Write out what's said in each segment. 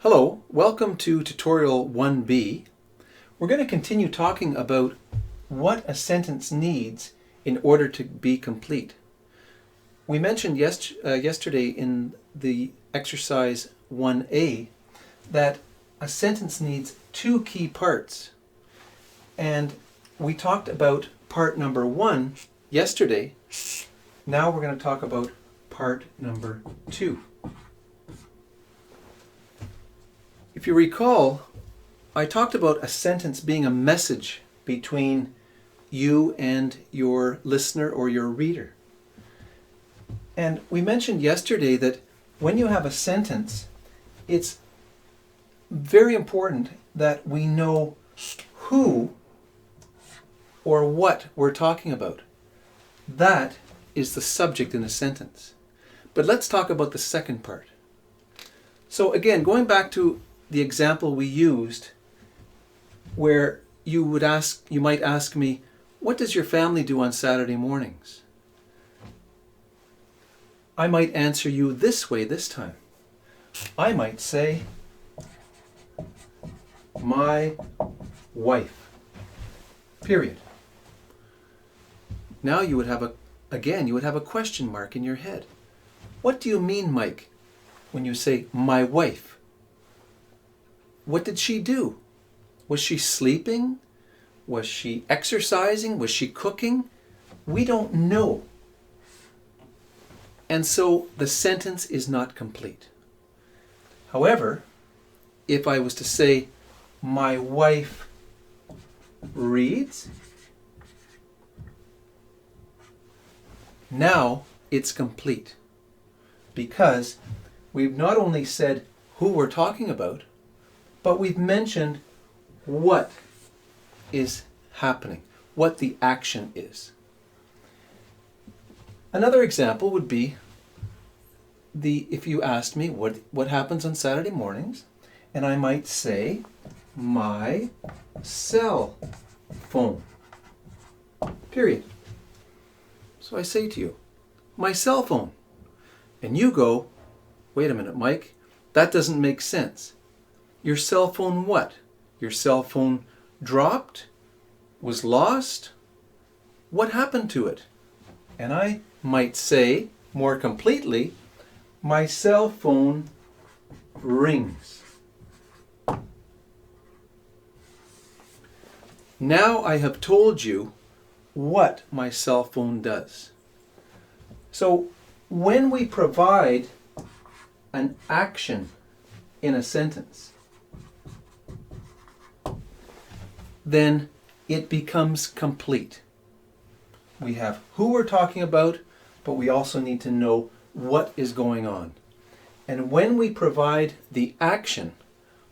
Hello, welcome to tutorial 1B. We're going to continue talking about what a sentence needs in order to be complete. We mentioned yesterday in the exercise 1A that a sentence needs two key parts. And we talked about part number 1 yesterday. Now we're going to talk about part number 2. If you recall, I talked about a sentence being a message between you and your listener or your reader. And we mentioned yesterday that when you have a sentence, it's very important that we know who or what we're talking about. That is the subject in a sentence. But let's talk about the second part. So again, going back to the example we used, where you might ask me, what does your family do on Saturday mornings? I might answer you this way this time. I might say, my wife. Period. Now you would have a question mark in your head. What do you mean, Mike, when you say my wife? What did she do? Was she sleeping? Was she exercising? Was she cooking? We don't know. And so the sentence is not complete. However, if I was to say, my wife reads, now it's complete. Because we've not only said who we're talking about, but we've mentioned what is happening, what the action is. Another example would be if you asked me what happens on Saturday mornings, and I might say, my cell phone. Period. So I say to you, my cell phone. And you go, wait a minute, Mike, that doesn't make sense. Your cell phone what? Your cell phone dropped? Was lost? What happened to it? And I might say, more completely, my cell phone rings. Now I have told you what my cell phone does. So when we provide an action in a sentence, then it becomes complete. We have who we're talking about, but we also need to know what is going on. And when we provide the action,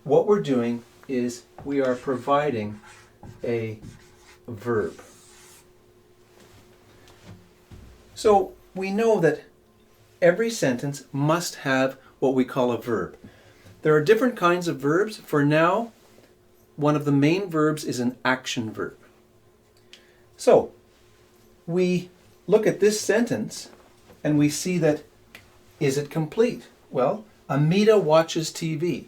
what we're doing is we are providing a verb. So we know that every sentence must have what we call a verb. There are different kinds of verbs. For now, one of the main verbs is an action verb. So, we look at this sentence and we see that, is it complete? Well, Amita watches TV.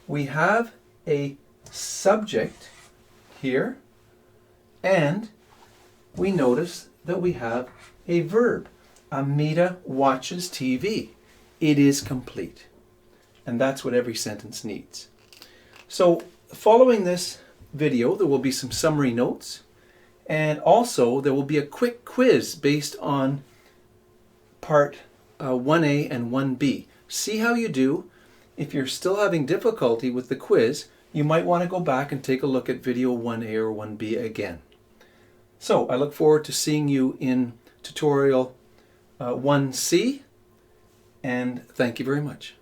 We have a subject here, and we notice that we have a verb. Amita watches TV. It is complete. And that's what every sentence needs. So, following this video, there will be some summary notes, and also there will be a quick quiz based on part 1A and 1B. See how you do. If you're still having difficulty with the quiz, you might want to go back and take a look at video 1A or 1B again. So I look forward to seeing you in tutorial 1C, and thank you very much.